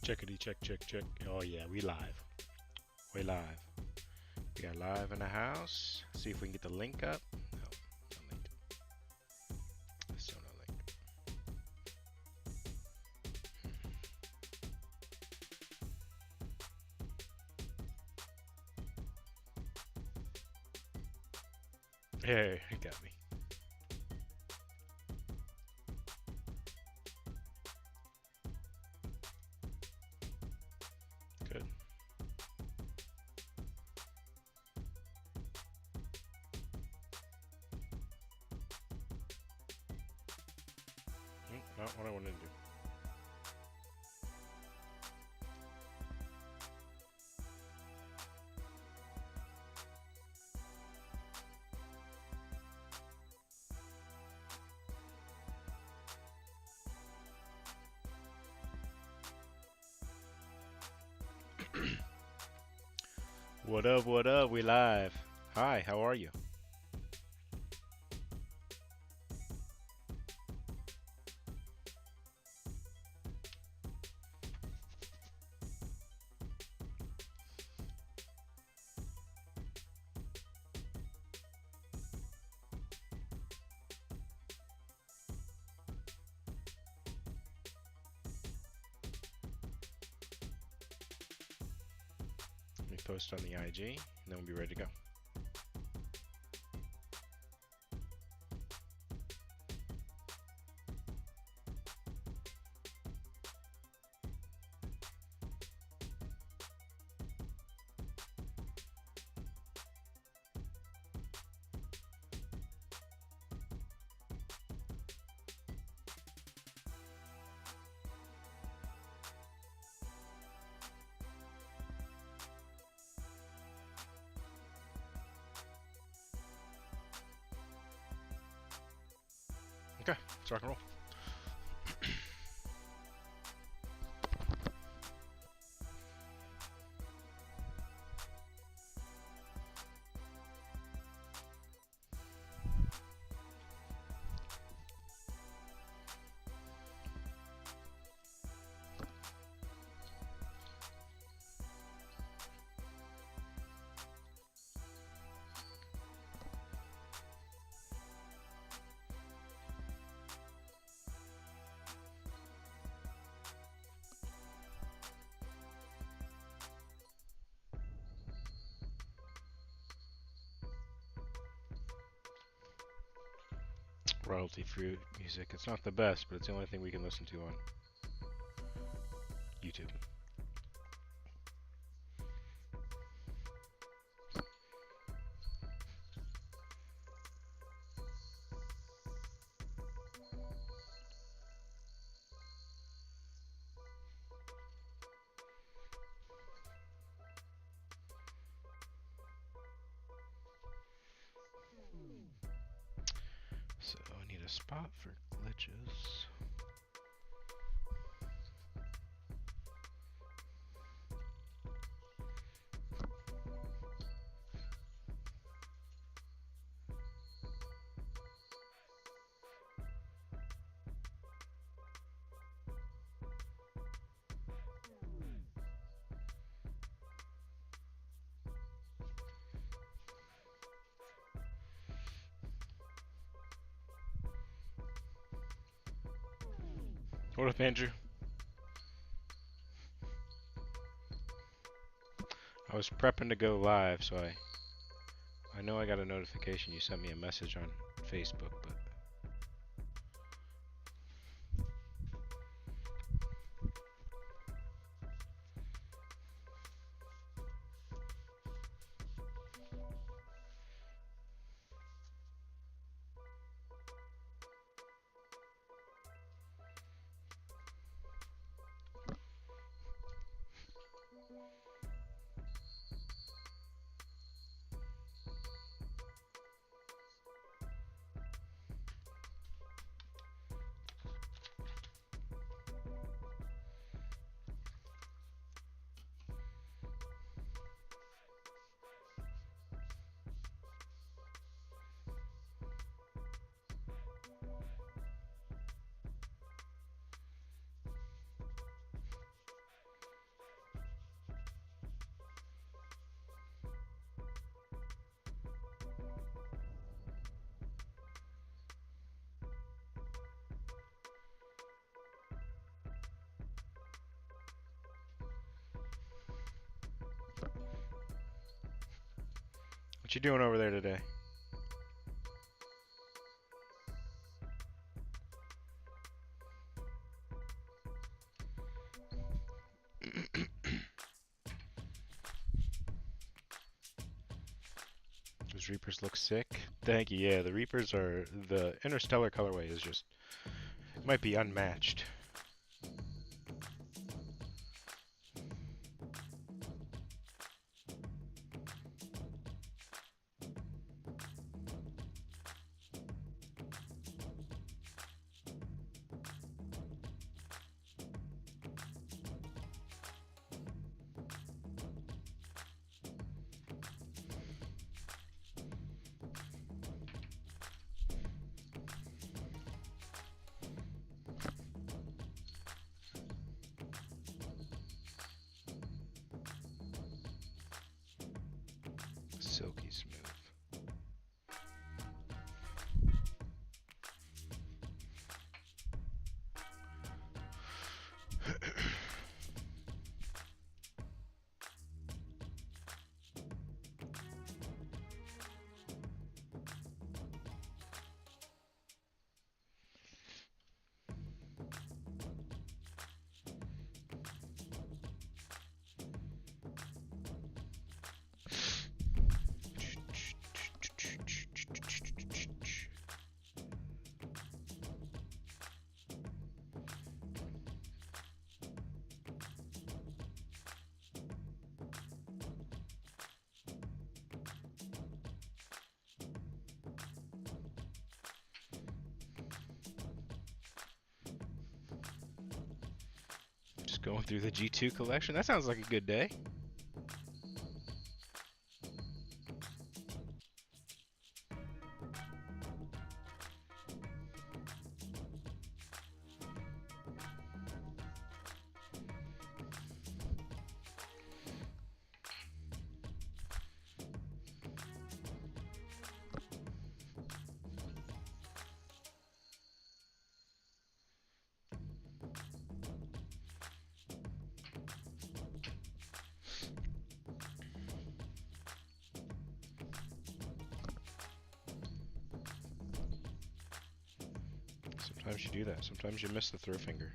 Checkity check check check. Oh yeah, we live. We live. We are live in the house. See if we can get the link up. No, no link. Still no link. Hey, it got me. Good. Not what I wanted to do. What up, what up? We live. Hi, how are you? Let me post on the IG, and then we'll be ready to go. Okay, let's rock and roll. Royalty-free music. It's not the best, but it's the only thing we can listen to on YouTube. So I need a spot for glitches. What up, Andrew? I was prepping to go live, so I know I got a notification you sent me a message on Facebook, but What you doing over there today? Those Reapers look sick. Thank you. Yeah, the Reapers are the Interstellar colorway is just might be unmatched. Silky smooth. Just going through the G2 collection. That sounds like a good day. Sometimes you do that. Sometimes you miss the throw finger.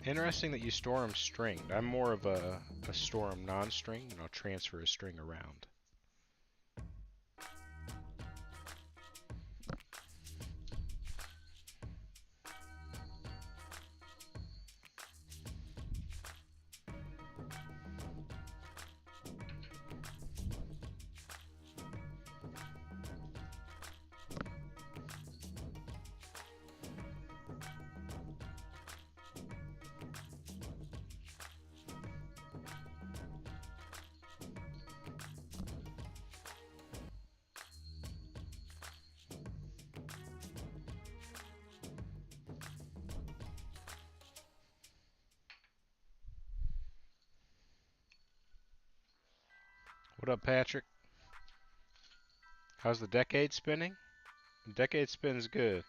Interesting that you store them stringed. I'm more of a store them non-stringed, and I'll transfer a string around. What up, Patrick? How's the decade spinning? The decade spins good.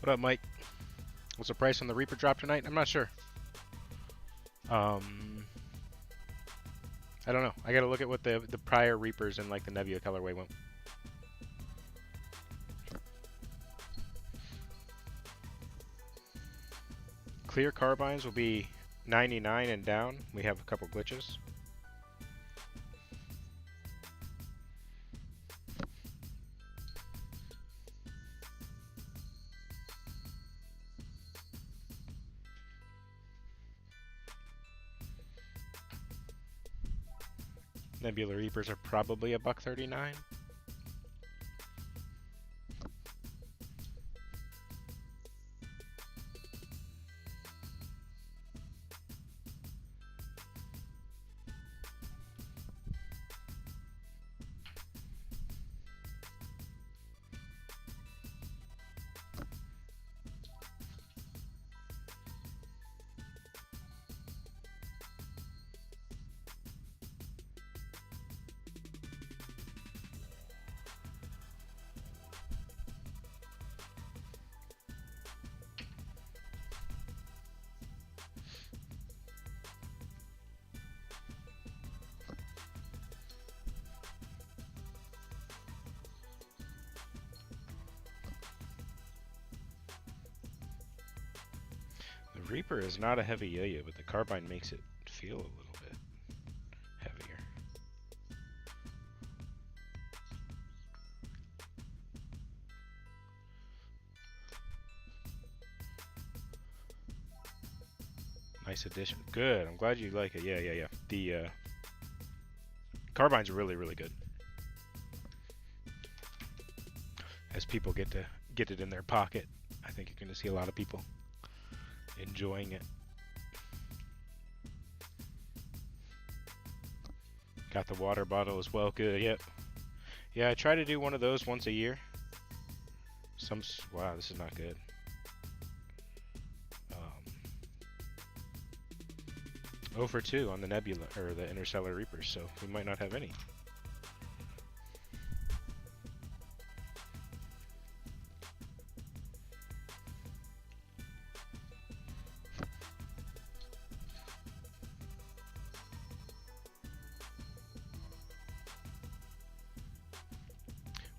What up, Mike? What's the price on the Reaper drop tonight? I'm not sure. I don't know. I gotta look at what the prior Reapers in like the Nebula colorway went. Clear carbines will be 99 and down. We have a couple glitches. Nebula Reapers are probably a buck 39. The Reaper is not a heavy yo-yo, but the Carbine makes it feel a little bit heavier. Nice addition. Good. I'm glad you like it. Yeah. The Carbine's really, really good. As people get it in their pocket, I think you're going to see a lot of people enjoying it. Got the water bottle as well. Good. Yep. Yeah, I try to do one of those once a year. Wow, this is not good. 0 for 2 on the Nebula or the Interstellar Reapers, so we might not have any.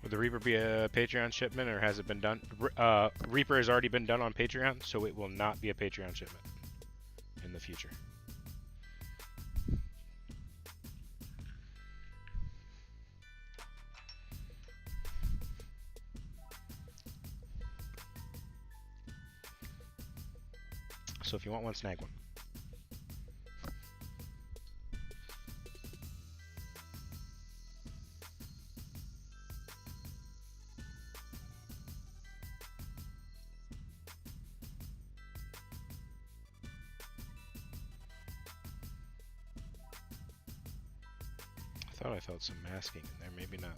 Would the Reaper be a Patreon shipment, or has it been done? Reaper has already been done on Patreon, so it will not be a Patreon shipment in the future. So if you want one, snag one. I thought I felt some masking in there, maybe not.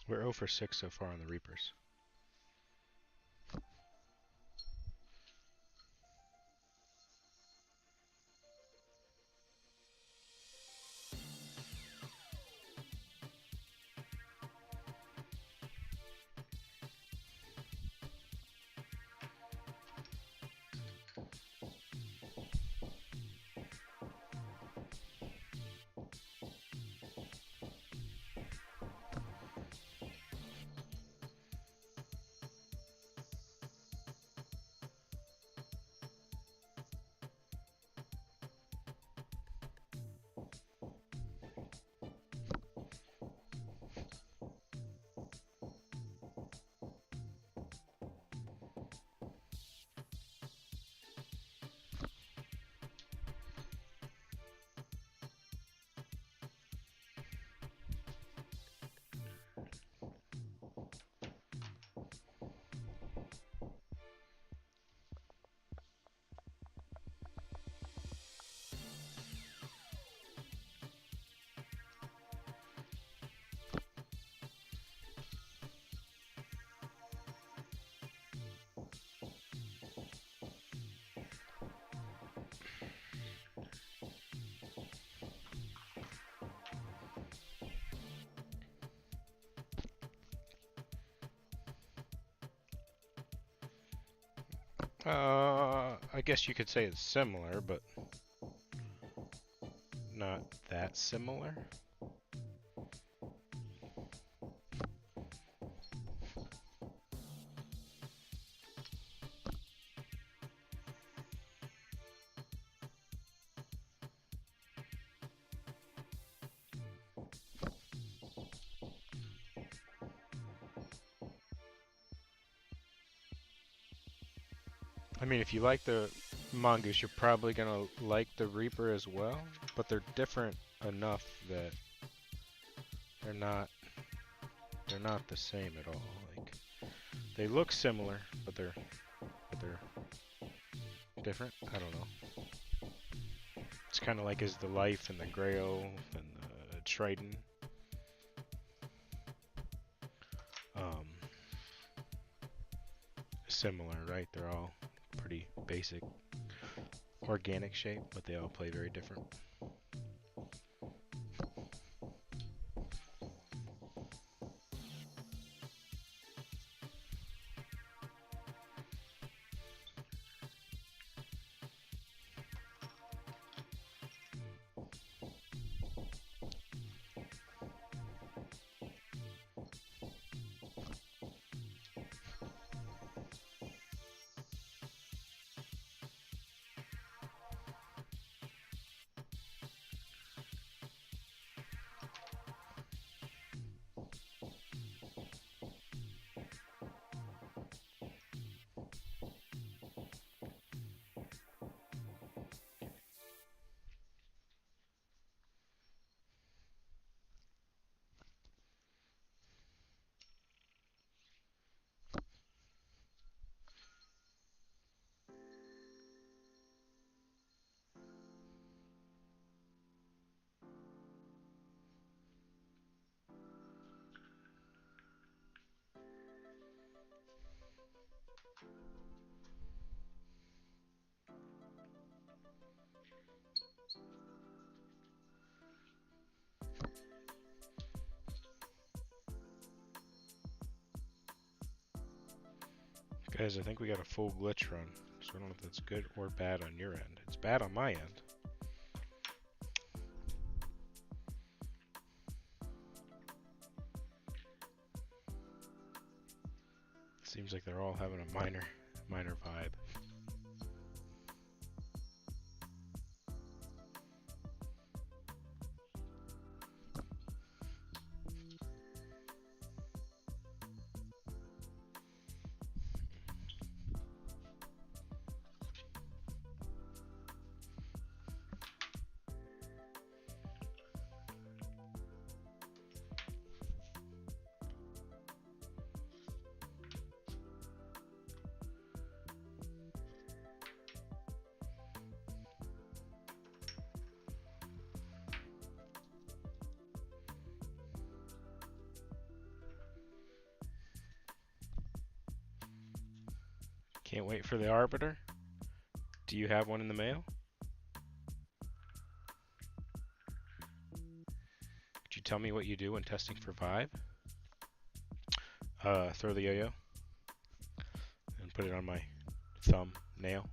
We're 0 for 6 so far on the Reapers. I guess you could say it's similar, but not that similar. I mean, if you like the Mongoose, you're probably gonna like the Reaper as well, but they're different enough that they're not they're not the same at all. Like they look similar, but they're different. I don't know. It's kind of like is the Life and the Grail and the Triton. Um, Similar, right? They're all pretty basic organic shape, but they all play very different. Guys, I think we got a full glitch run, so I don't know if that's good or bad on your end. It's bad on my end. Seems like they're all having a minor vibe. Can't wait for the Arbiter. Do you have one in the mail? Could you tell me what you do when testing for vibe? Throw the yo-yo and put it on my thumb nail.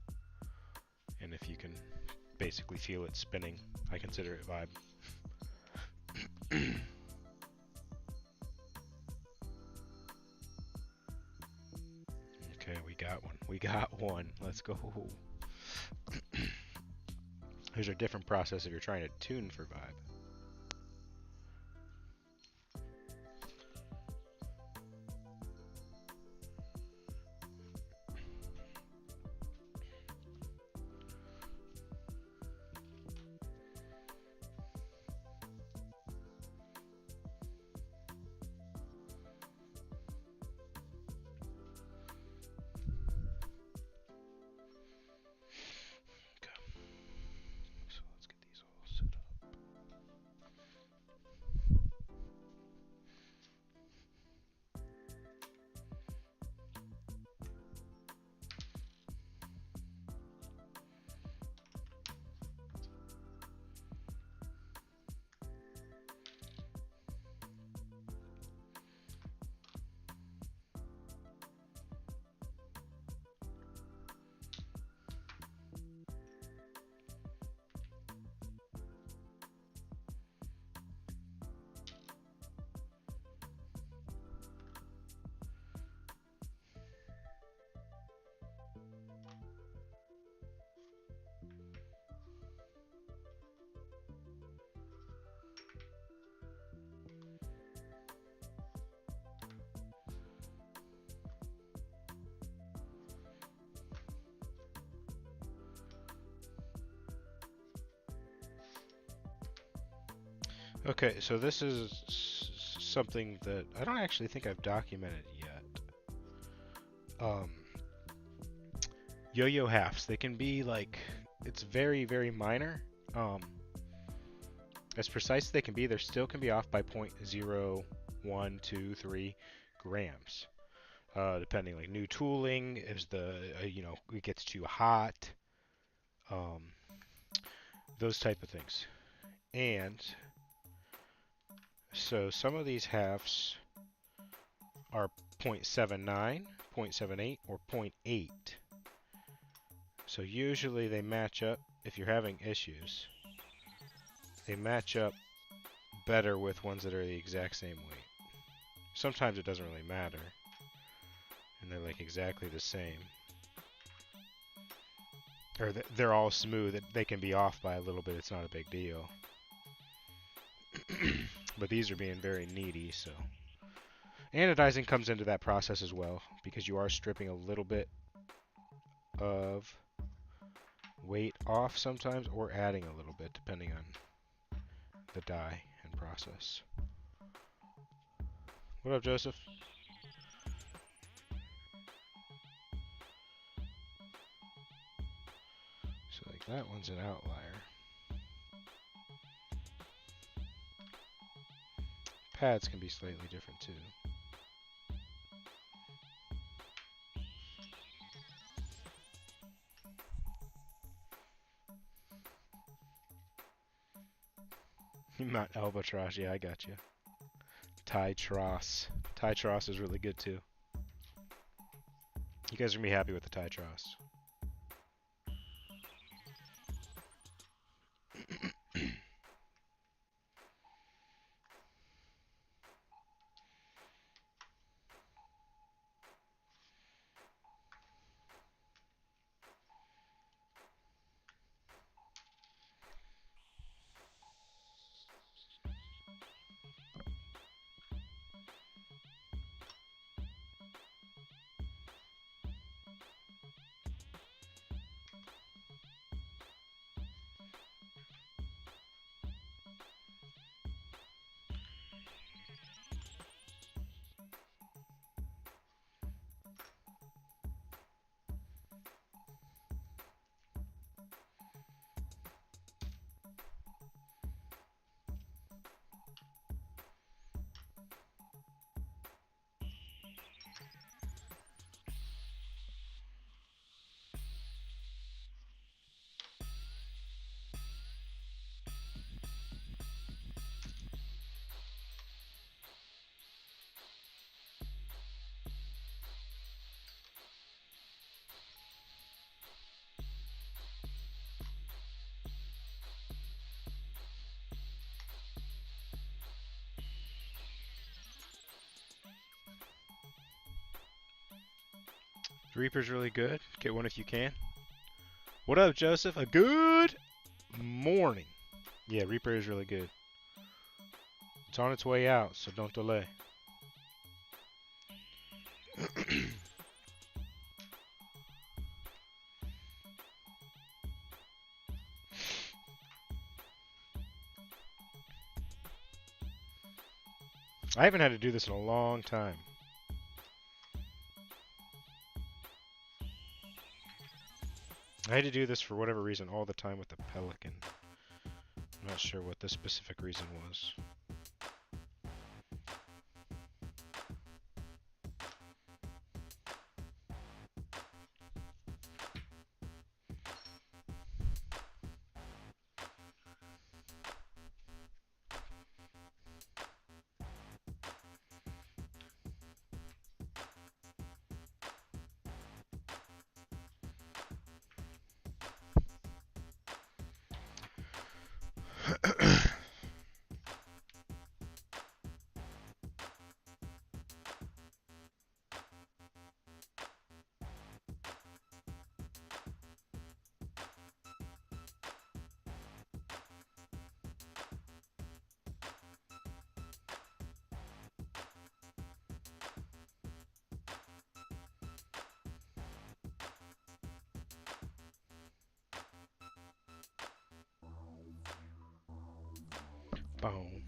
And if you can basically feel it spinning, I consider it vibe. Okay, we got one. We got one. Let's go. There's a different process if you're trying to tune for vibe. So let's get these all set up. Okay, so this is something that I don't actually think I've documented yet. Um, Yo-yo halves. They can be like, it's very, very minor. Um, as precise as they can be, they still can be off by 0.0123 grams. Depending, like new tooling, is it gets too hot, um, those type of things. And so some of these halves are 0.79, 0.78, or zero point 0.8. So usually they match up, if you're having issues, they match up better with ones that are the exact same weight. Sometimes it doesn't really matter, and they're like exactly the same. Or they're all smooth, they can be off by a little bit, it's not a big deal. But these are being very needy, so. Anodizing comes into that process as well, because you are stripping a little bit of weight off sometimes, or adding a little bit, depending on the die and process. What up, Joseph? So like that one's an outlier. Pads can be slightly different too. Not albatross, yeah, I got you. Tie-tross. Tie-tross is really good too. You guys are gonna be happy with the tie-tross. Reaper's really good. Get one if you can. What up, Joseph? A good morning. Yeah, Reaper is really good. It's on its way out, so don't delay. I haven't had to do this in a long time. I had to do this for whatever reason all the time with the Pelican. I'm not sure what the specific reason was. Boom.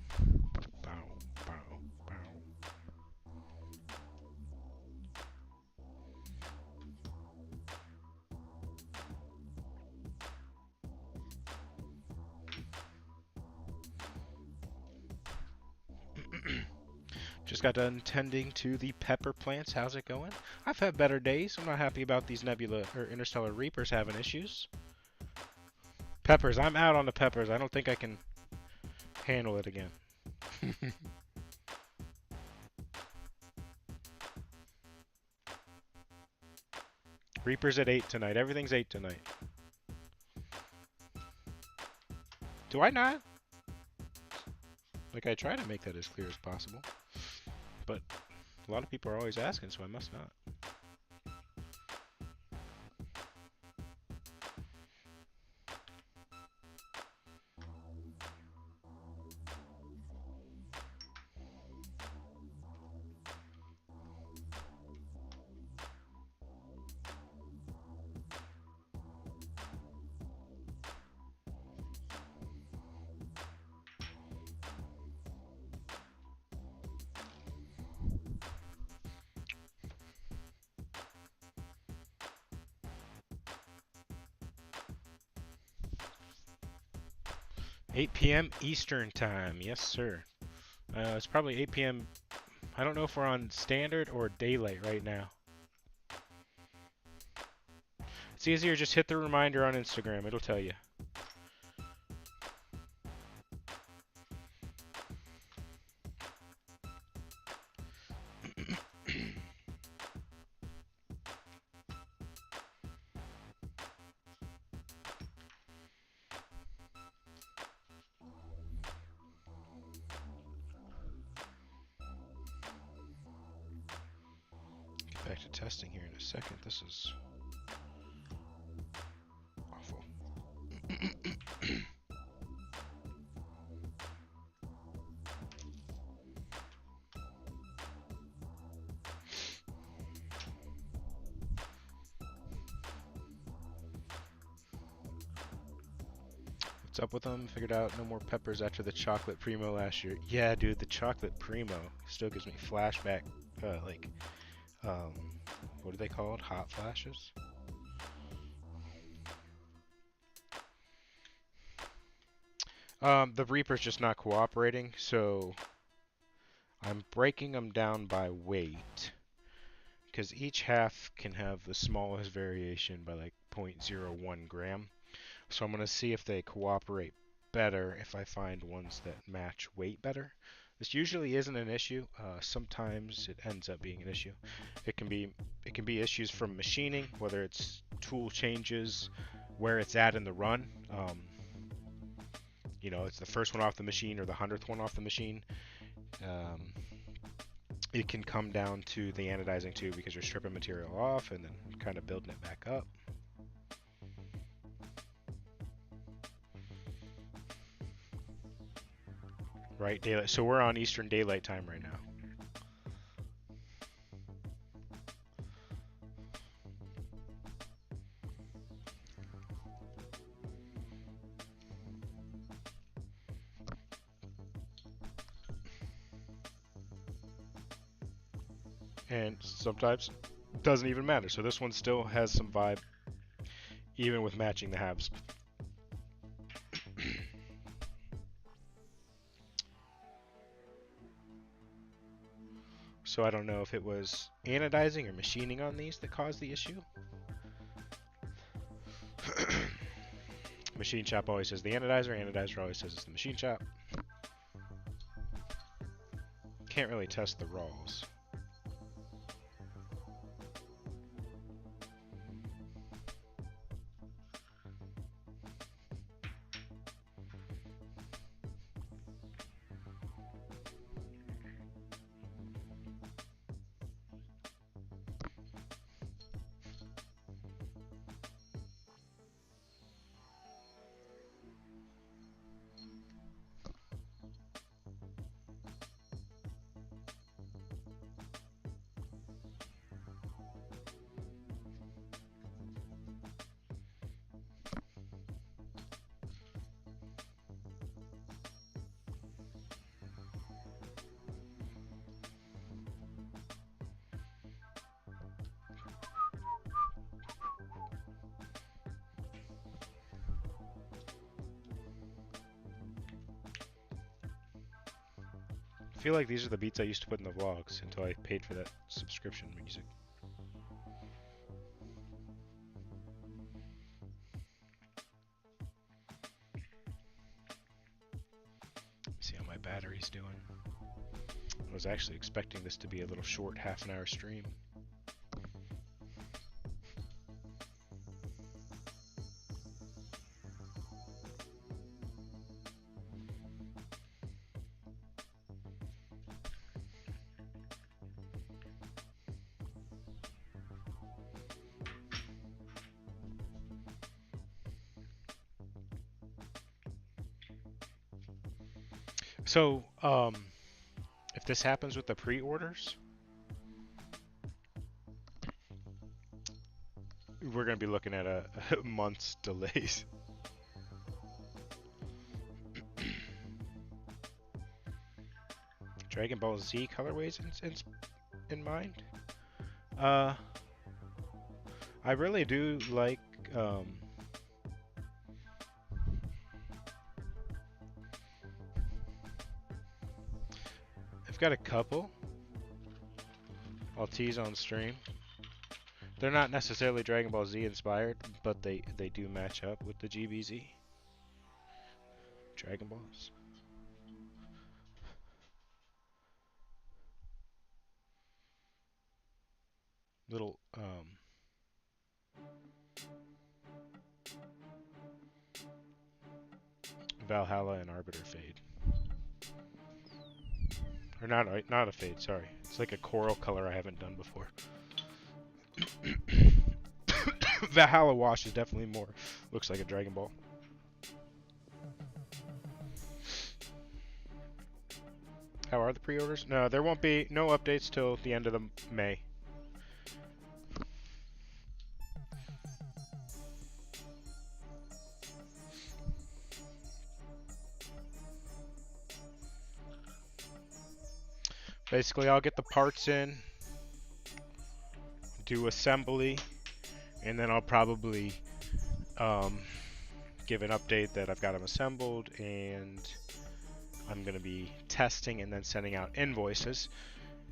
Just got done tending to the pepper plants. How's it going? I've had better days. I'm not happy about these nebula or interstellar reapers having issues. Peppers, I'm out on the peppers. I don't think I can handle it again. Reapers at 8 tonight. Everything's 8 tonight. Do I not? Like, I try to make that as clear as possible. But a lot of people are always asking, so I must not. 8 p.m. Eastern Time. Yes, sir. It's probably 8 p.m. I don't know if we're on standard or daylight right now. It's easier, just hit the reminder on Instagram. It'll tell you. Get back to testing here in a second. This is awful. What's up with them? Figured out no more peppers after the chocolate primo last year. Yeah, dude, the chocolate primo still gives me flashback, what are they called? Hot flashes? The Reaper's just not cooperating, so I'm breaking them down by weight. Because each half can have the smallest variation by like 0.01 gram. So I'm going to see if they cooperate better if I find ones that match weight better. This usually isn't an issue. Sometimes it ends up being an issue. It can be issues from machining, whether it's tool changes, where it's at in the run. You know, it's the first one off the machine or the 100th one off the machine. It can come down to the anodizing too, because you're stripping material off and then kind of building it back up. Right, daylight. So we're on Eastern Daylight Time right now. And sometimes it doesn't even matter. So this one still has some vibe, even with matching the halves. So I don't know if it was anodizing or machining on these that caused the issue. Machine shop always says the anodizer. Anodizer always says it's the machine shop. Can't really test the raws. feel like these are the beats I used to put in the vlogs until I paid for that subscription music. See how my battery's doing. I was actually expecting this to be a little short half-an-hour stream. So, if this happens with the pre-orders, we're going to be looking at a month's delays. Dragon Ball Z colorways in mind? I really do like, I've got a couple I'll tease on stream. They're not necessarily Dragon Ball Z inspired, but they do match up with the GBZ Dragon Balls. Little Valhalla and Arbiter fade. Or not a fade, sorry. It's like a coral color I haven't done before. Valhalla wash is definitely more looks like a Dragon Ball. How are the pre-orders? No, there won't be no updates till the end of the May. Basically, I'll get the parts in, do assembly, and then I'll probably give an update that I've got them assembled, and I'm going to be testing and then sending out invoices.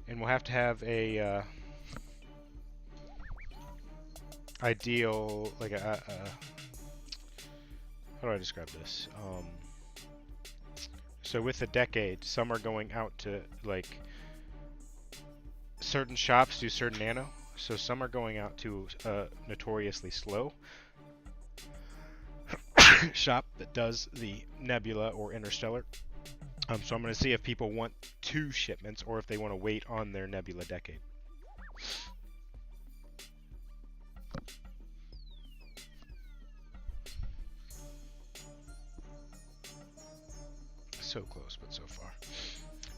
And we'll have to have a ideal, like how do I describe this? So with the decade, some are going out to, like, certain shops do certain nano, so some are going out to notoriously slow shop that does the Nebula or Interstellar. So I'm going to see if people want 2 shipments or if they want to wait on their Nebula decade. So close, but so far.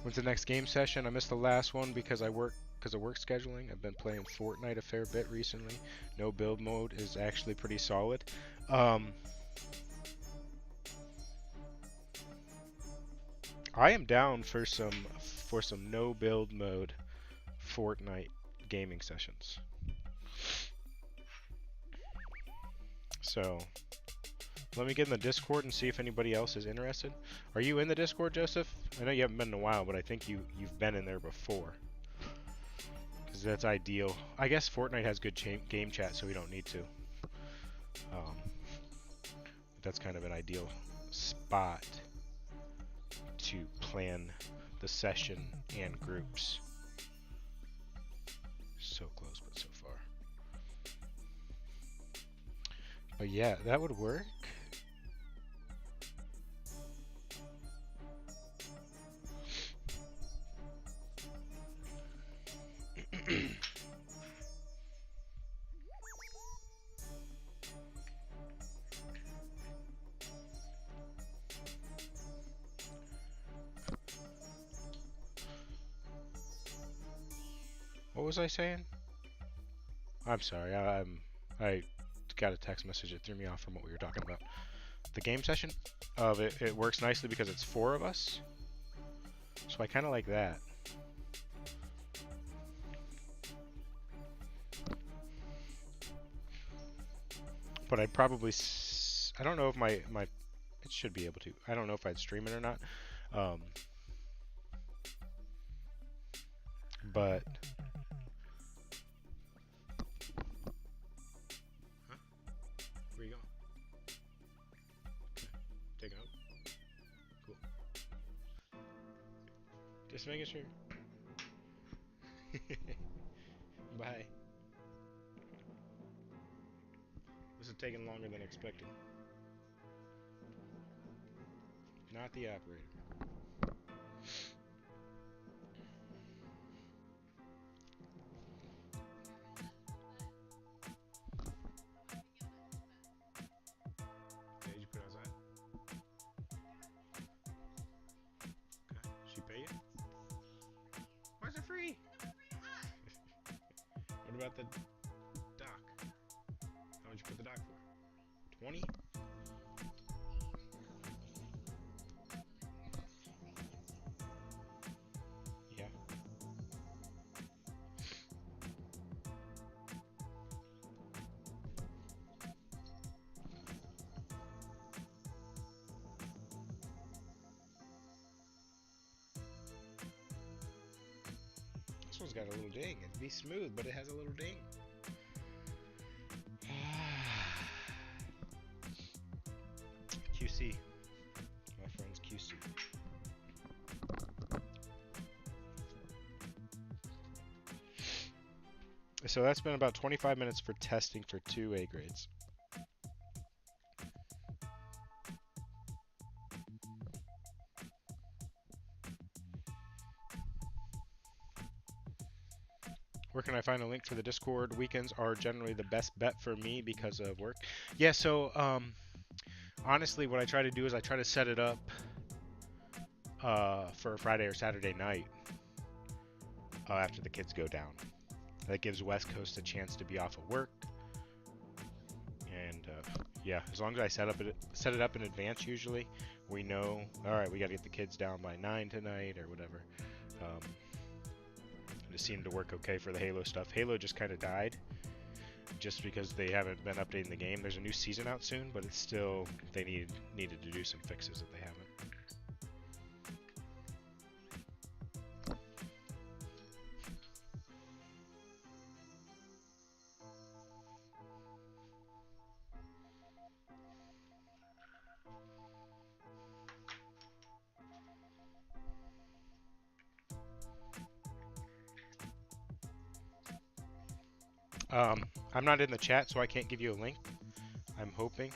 When's the next game session? I missed the last one because of work scheduling. I've been playing Fortnite a fair bit recently. No build mode is actually pretty solid. I am down for some no build mode Fortnite gaming sessions. So let me get in the Discord and see if anybody else is interested. Are you in the Discord, Joseph? I know you haven't been in a while, but I think you've been in there before. Because that's ideal. I guess Fortnite has good game chat, so we don't need to. That's kind of an ideal spot to plan the session and groups. So close, but so far. But yeah, that would work. What was I saying? I'm sorry. I got a text message that threw me off from what we were talking about. The game session of it works nicely because it's 4 of us. So I kind of like that. But I'd probably I don't know if my it should be able to. I don't know if I'd stream it or not. But huh? Where you going? Taking out. Cool. Just making sure. Bye. This is taking longer than expected. Not the operator. Okay, did you put it outside? Okay. She pay you? Why is it free? What about the dock? How much you put the dock for? 20? Yeah. This one's got a little ding. It'd be smooth, but it has a little ding. QC. My friend's QC. So that's been about 25 minutes for testing for 2 A grades. Where can I find a link for the Discord? Weekends are generally the best bet for me because of work. Yeah, so honestly, what I try to do is I try to set it up for a Friday or Saturday night after the kids go down. That gives West Coast a chance to be off of work. And yeah, as long as I set it up in advance, usually we know. All right, we got to get the kids down by 9 tonight or whatever. It seemed to work okay for the Halo stuff. Halo just kind of died just because they haven't been updating the game. There's a new season out soon, but it's still they needed to do some fixes that they haven't. I'm not in the chat, so I can't give you a link. I'm hopeful.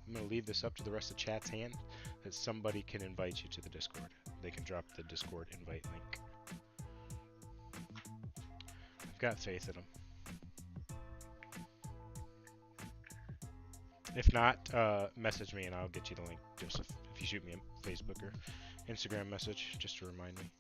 I'm going to leave this up to the rest of chat's hand that somebody can invite you to the Discord. They can drop the Discord invite link. I've got faith in them. If not, message me and I'll get you the link, Joseph. If you shoot me a Facebook or Instagram message, just to remind me.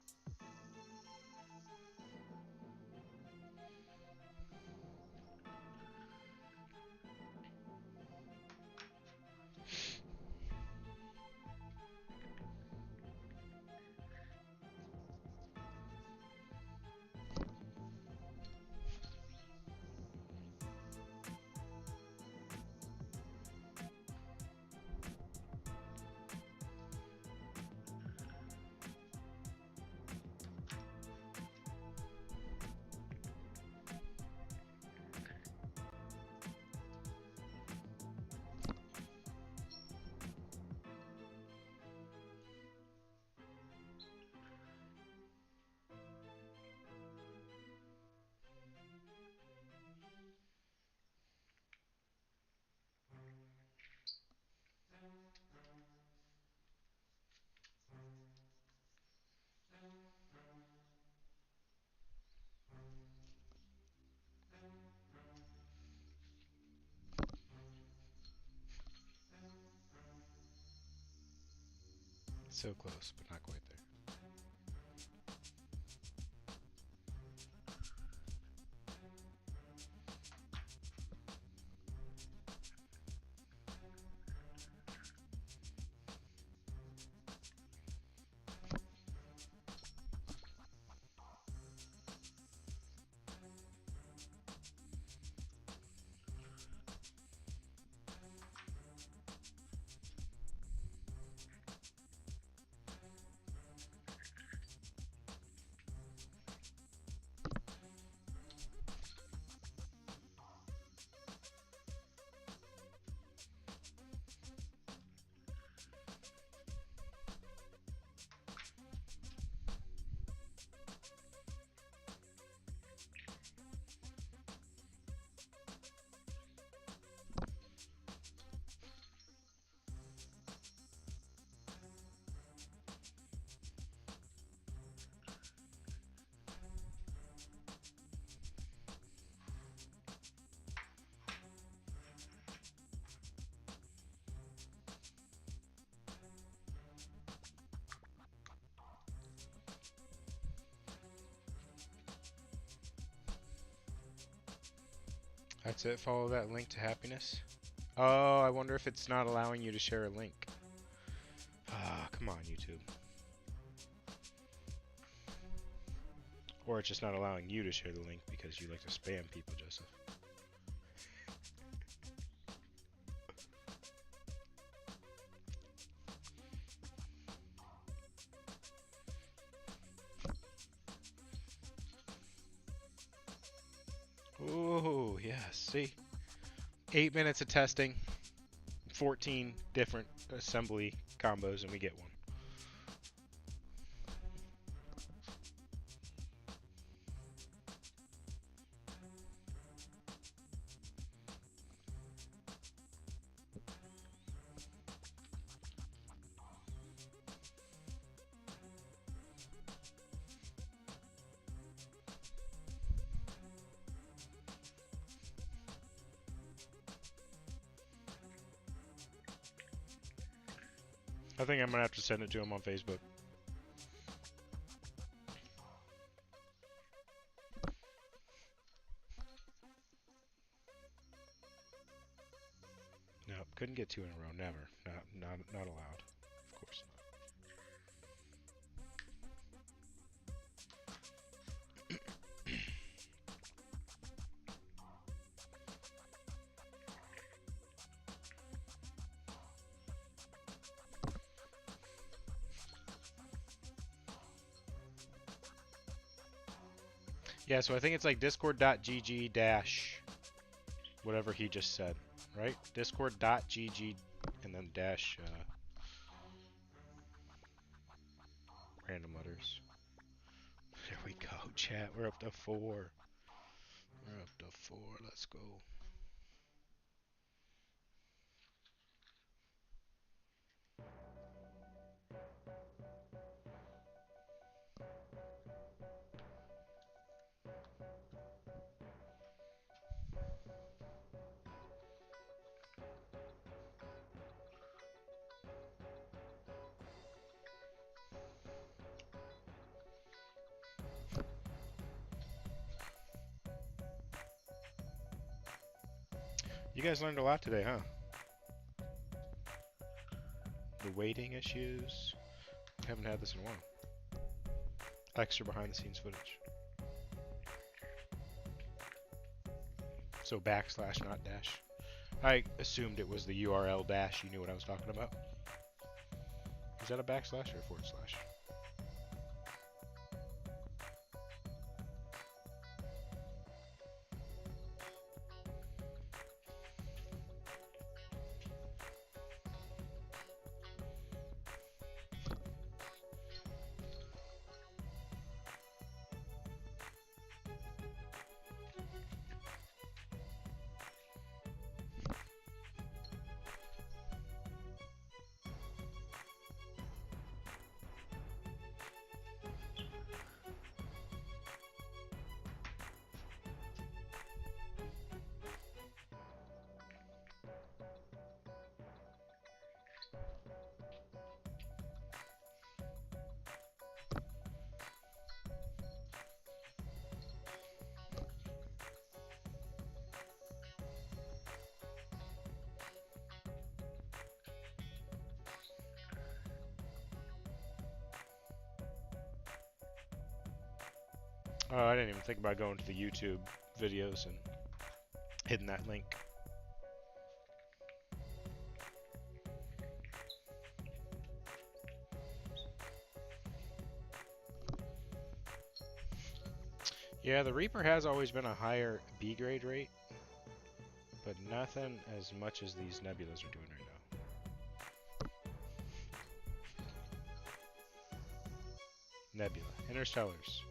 So close, but not quite there. That's it. Follow that link to happiness. Oh, I wonder if it's not allowing you to share a link. Ah, come on, YouTube. Or it's just not allowing you to share the link because you like to spam people, Joseph. Oh, yes. See? 8 minutes of testing, 14 different assembly combos, and we get one. I think I'm going to have to send it to him on Facebook. No, couldn't get 2 in a row. Never. Not allowed. Of course not. Yeah, so I think it's like discord.gg dash whatever he just said, right? Discord.gg and then dash random letters. There we go, chat. We're up to 4. We're up to 4. Let's go. You guys learned a lot today, huh? The waiting issues. We haven't had this in a while. Extra behind the scenes footage. So backslash, not dash. I assumed it was the URL dash. You knew what I was talking about. Is that a backslash or a forward slash? Oh, I didn't even think about going to the YouTube videos and hitting that link. Yeah, the Reaper has always been a higher B grade rate, but nothing as much as these Nebulas are doing right now. Nebula, Interstellars.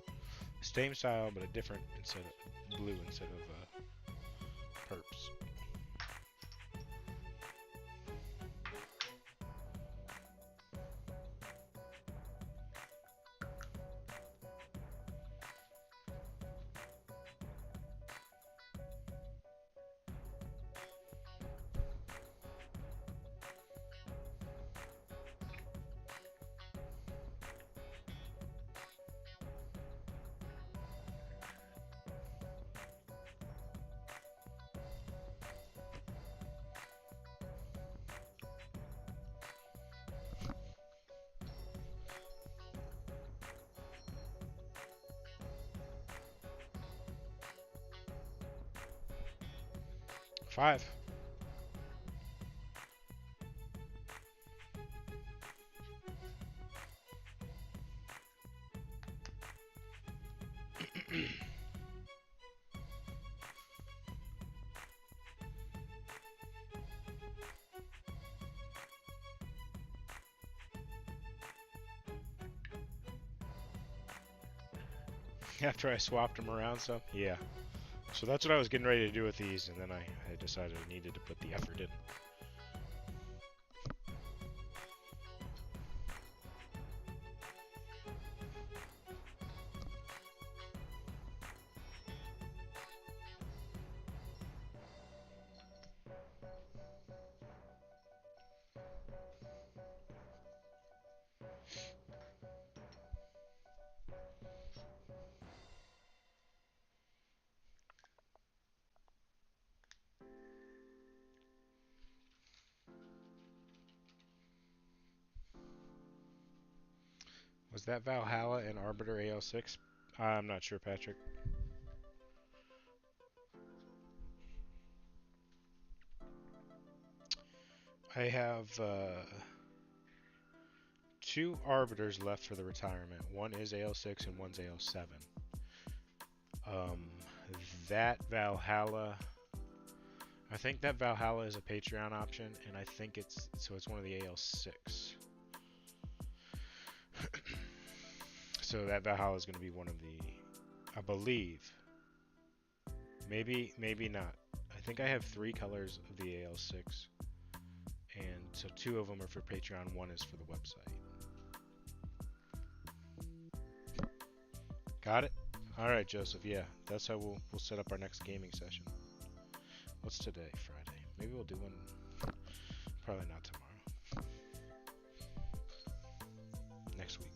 Same style, but a different instead of blue instead of perps. 5. After I swapped them around some? Yeah. So that's what I was getting ready to do with these, and then I decided I needed to put the effort in. Was that Valhalla and Arbiter AL6? I'm not sure, Patrick. I have 2 Arbiters left for the retirement. One is AL6 and one's AL7. Um, that Valhalla, I think that Valhalla is a Patreon option, and I think it's one of the AL6. So that Valhalla is going to be one of the, I believe, maybe not. I think I have 3 colors of the AL6, and so 2 of them are for Patreon, 1 is for the website. Got it? Alright, Joseph, yeah, that's how we'll set up our next gaming session. What's today? Friday. Maybe we'll do one, probably not tomorrow. Next week.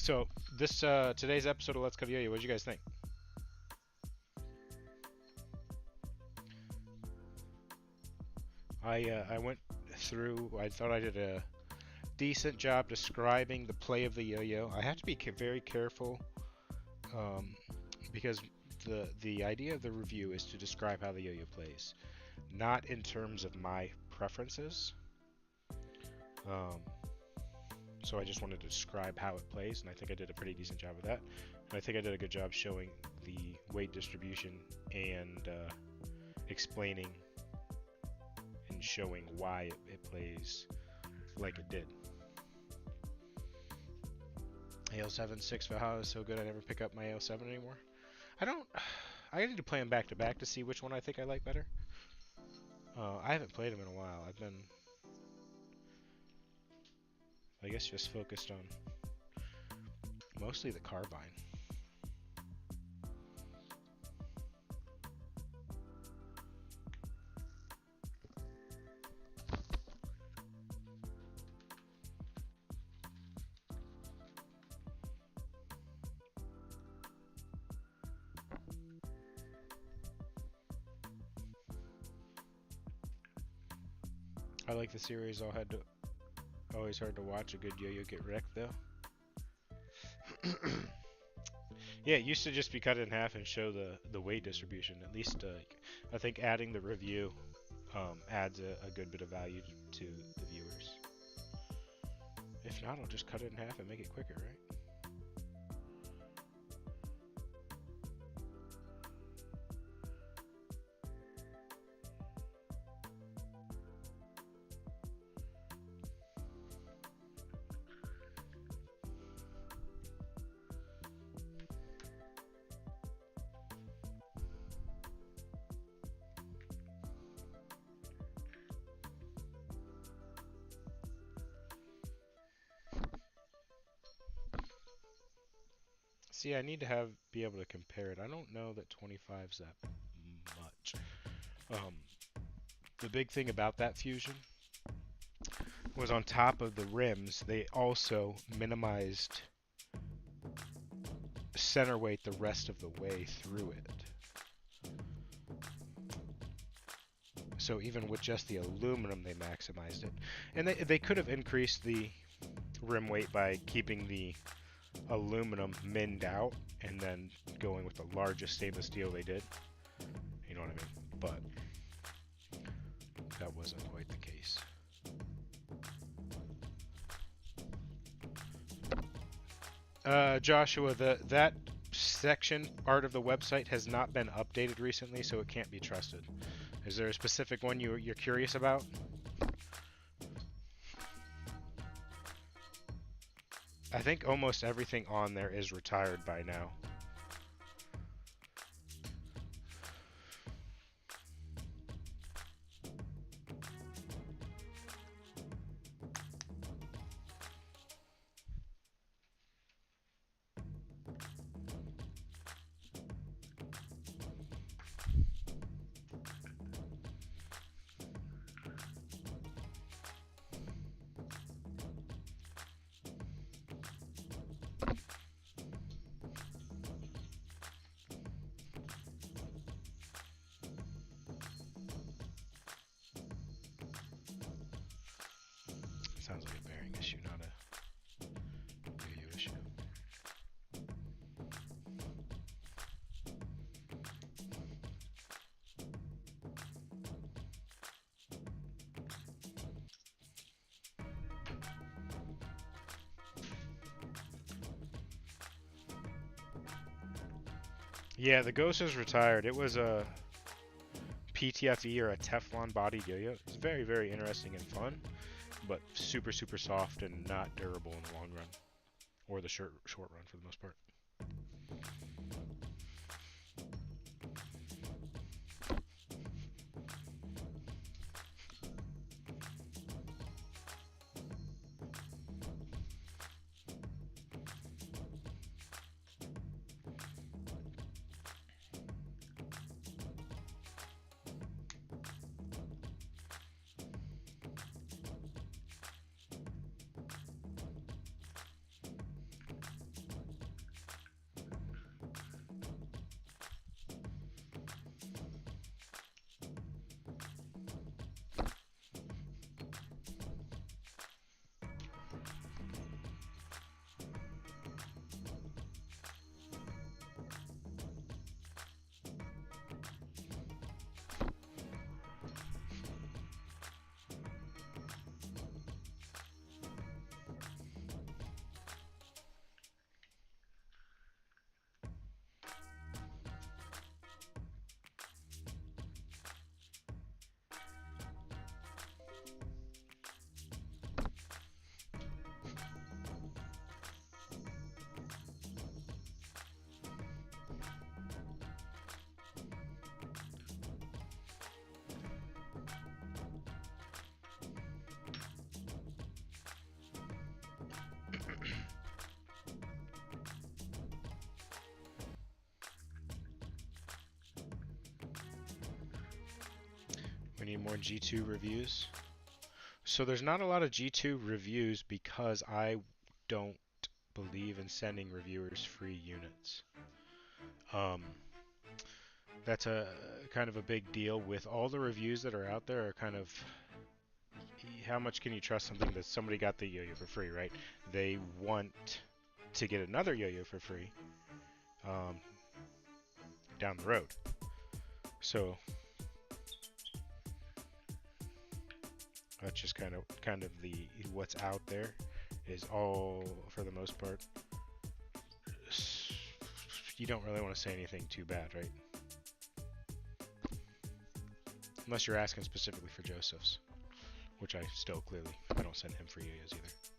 So this today's episode of Let's Go Yo-Yo, what did you guys think? I went through. I thought I did a decent job describing the play of the yo-yo. I have to be very careful because the idea of the review is to describe how the yo-yo plays, not in terms of my preferences. So I just wanted to describe how it plays, and I think I did a pretty decent job of that. And I think I did a good job showing the weight distribution and explaining and showing why it plays like it did. AL7 6 Valhalla is so good I never pick up my AL7 anymore. I need to play them back to back to see which one I think I like better. I haven't played them in a while. I've been, I guess, just focused on mostly the Carbine. I like the series. Always hard to watch a good yo-yo get wrecked though. Yeah, it used to just be cut in half and show the weight distribution. At least I think adding the review adds a good bit of value to the viewers. If not, I'll just cut it in half and make it quicker, right? See, I need to be able to compare it. I don't know that 25's that much. Um, the big thing about that Fusion was on top of the rims, they also minimized center weight the rest of the way through it. So even with just the aluminum, they maximized it. And they could have increased the rim weight by keeping the aluminum minned out and then going with the largest stainless steel they did. You know what I mean? But that wasn't quite the case. Joshua, that section part of the website has not been updated recently, so it can't be trusted. Is there a specific one you're curious about? I think almost everything on there is retired by now. Sounds like a bearing issue, not a yo-yo issue. Yeah, the Ghost is retired. It was a PTFE or a Teflon bodied yo-yo. It's very, very interesting and fun, but super, super soft and not durable in the long run, or the short run for the most part. We need more G2 reviews. So there's not a lot of G2 reviews because I don't believe in sending reviewers free units. Um, that's a kind of a big deal with all the reviews that are out there are kind of how much can you trust something that somebody got the yo-yo for free, right? They want to get another yo-yo for free um, down the road. So that's just kind of the what's out there is all for the most part. You don't really want to say anything too bad, right? Unless you're asking specifically for Joseph's, which I don't send him free yo-yos either.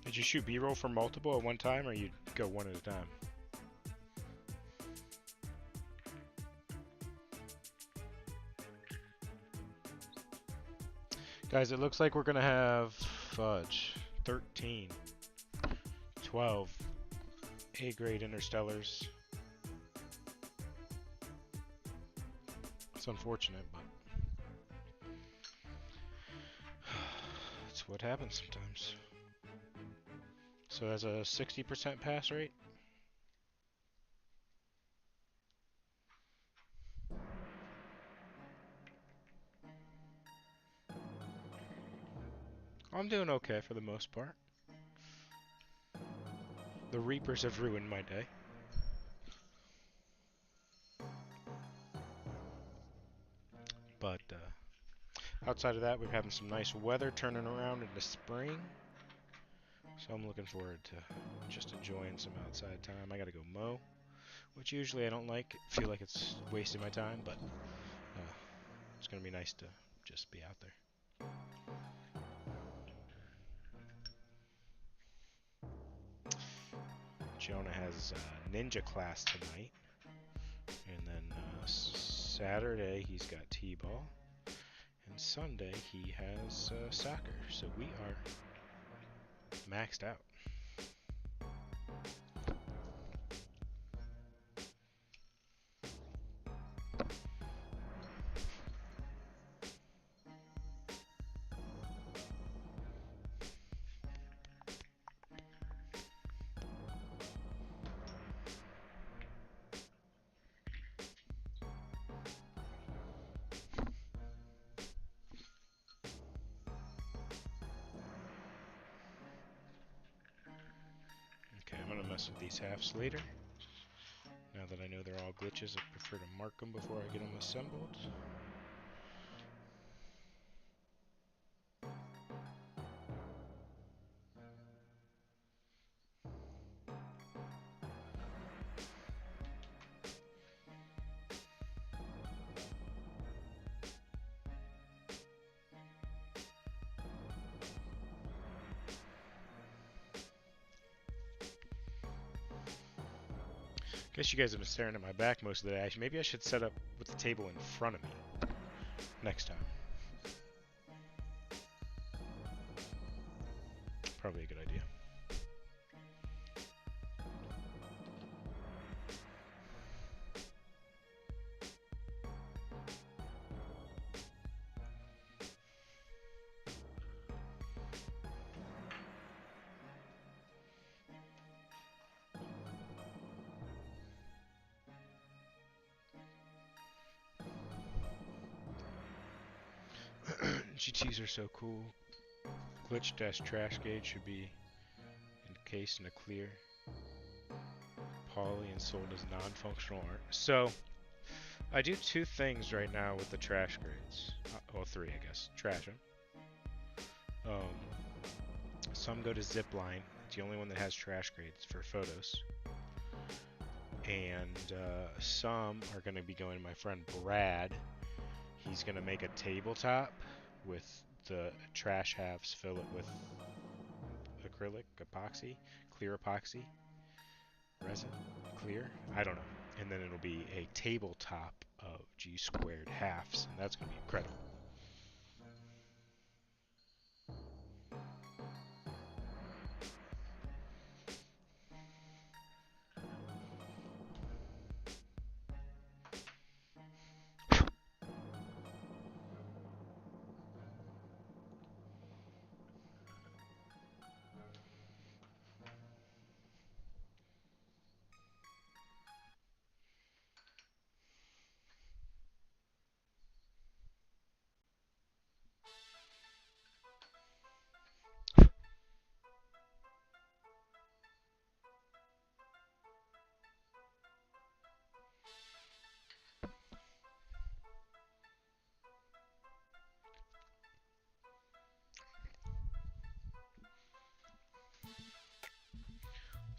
Did you shoot B-roll for multiple at one time, or you go one at a time? Guys, it looks like we're gonna have fudge 13, 12 A-grade interstellars. It's unfortunate, but it's what happens sometimes. So that's a 60% pass rate. I'm doing okay for the most part. The Reapers have ruined my day. But outside of that, we're having some nice weather turning around into spring. So I'm looking forward to just enjoying some outside time. I gotta go mow, which usually I don't like. Feel like it's wasting my time, but it's gonna be nice to just be out there. Jonah has ninja class tonight, and then Saturday he's got t-ball, and Sunday he has soccer. So we are maxed out. Okay, I'm gonna mess with these halves later. Now that I know they're all glitches, I prefer to mark them before I get them assembled. Guess you guys have been staring at my back most of the day. Maybe I should set up with the table in front of me next time. Probably a good idea. GTs are so cool. Glitch-trash gauge should be encased in a clear poly and sold as non-functional art. So, I do two things right now with the trash grades. Well, three, I guess. Trash them. Some go to Zipline. It's the only one that has trash grades for photos. And some are going to be going to my friend Brad. He's going to make a tabletop with the trash halves, fill it with acrylic, epoxy, clear epoxy, resin, clear, I don't know. And then it'll be a tabletop of G squared halves, and that's going to be incredible.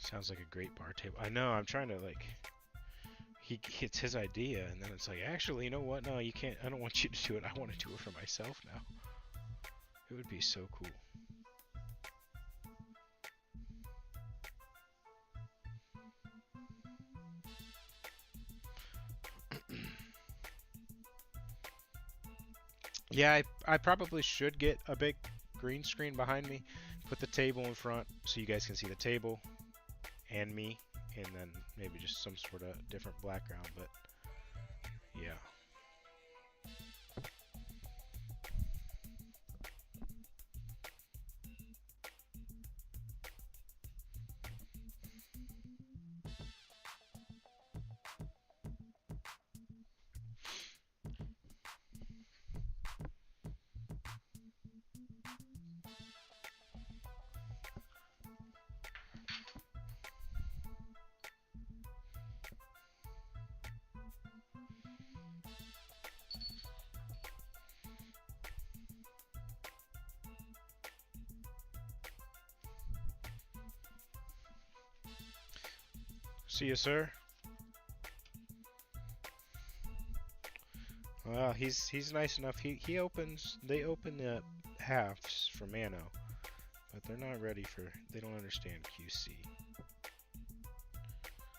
Sounds like a great bar table. I know, I'm trying to, like, it's his idea, and then it's like, actually, you know what? No, you can't. I don't want you to do it. I want to do it for myself now. It would be so cool. Yeah, I probably should get a big green screen behind me, put the table in front so you guys can see the table and me, and then maybe just some sort of different background, but yeah. See you, sir. Well, he's nice enough. They open the halves for Mano, but they're not ready for. They don't understand QC.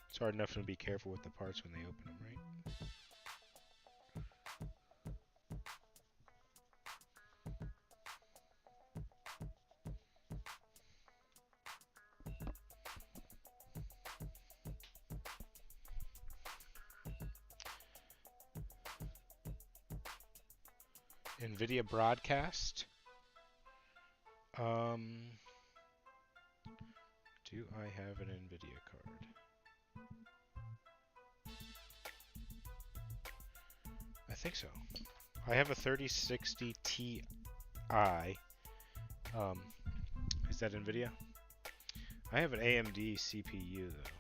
It's hard enough to be careful with the parts when they open them, right? NVIDIA broadcast. Do I have an NVIDIA card? I think so. I have a 3060 Ti. Is that NVIDIA? I have an AMD CPU though.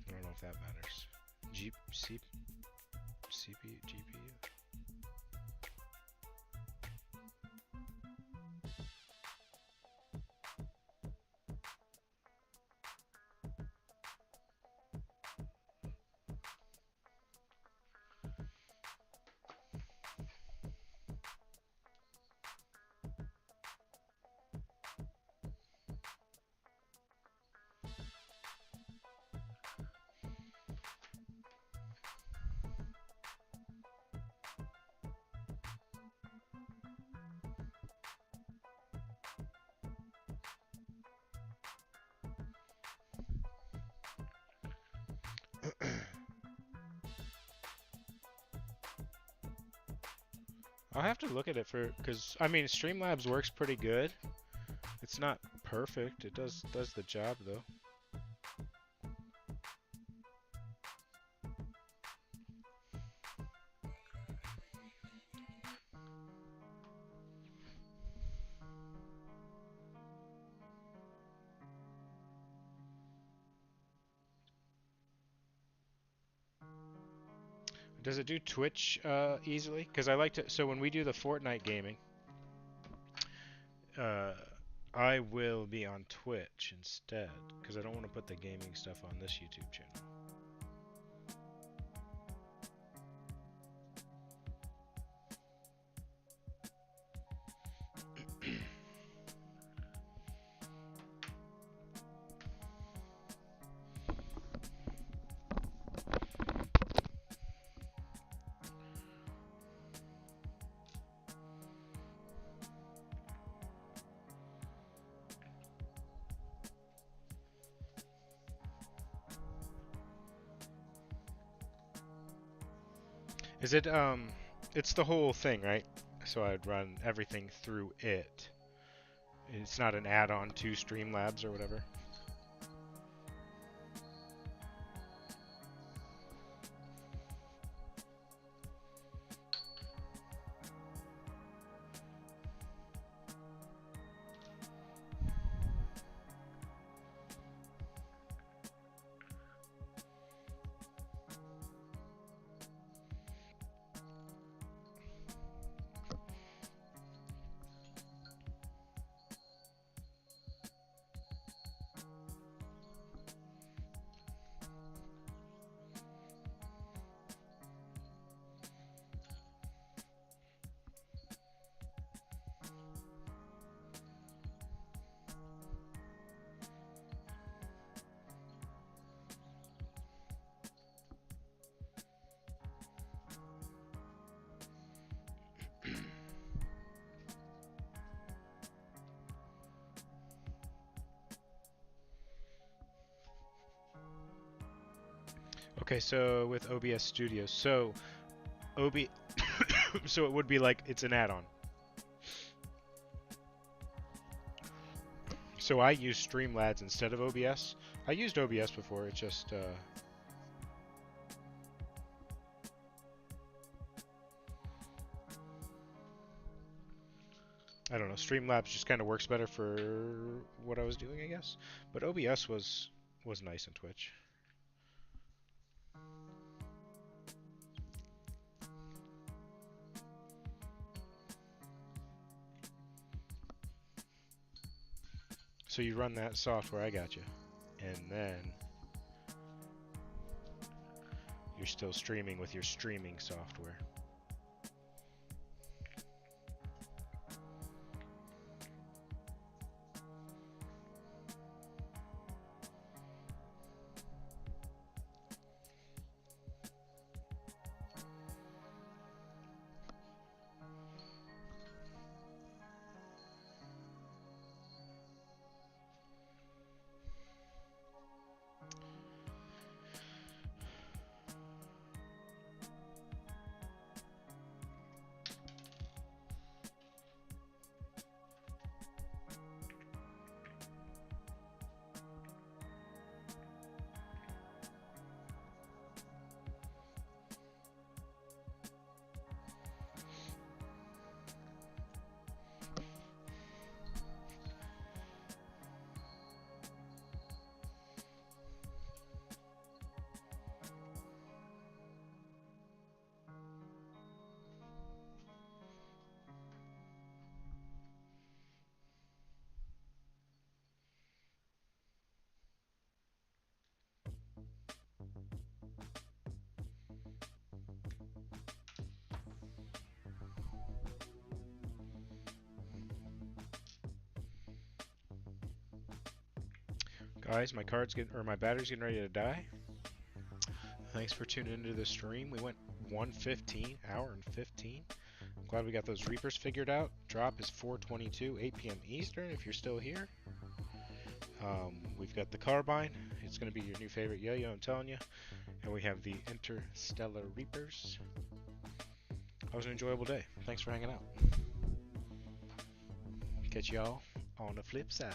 I don't know if that matters. CPU, GPU. I'll have to look at it because I mean Streamlabs works pretty good. It's not perfect. It does the job though. Does it do Twitch easily? Because I like to. So when we do the Fortnite gaming, I will be on Twitch instead because I don't want to put the gaming stuff on this YouTube channel. Is it it's the whole thing, right? So I'd run everything through it. It's not an add-on to Streamlabs or whatever. Okay, so with OBS Studio, so OB, so it would be like it's an add-on. So I use Streamlabs instead of OBS. I used OBS before. It's just I don't know. Streamlabs just kind of works better for what I was doing, I guess. But OBS was nice in Twitch. So you run that software, I got you, and then you're still streaming with your streaming software. Guys, my battery's getting ready to die. Thanks for tuning into the stream. We went 1:15, hour and 15. I'm glad we got those Reapers figured out. Drop is 4:22, 8 p.m. Eastern. If you're still here, we've got the Carbine. It's going to be your new favorite yo-yo, I'm telling you. And we have the Interstellar Reapers. That was an enjoyable day. Thanks for hanging out. Catch y'all on the flip side.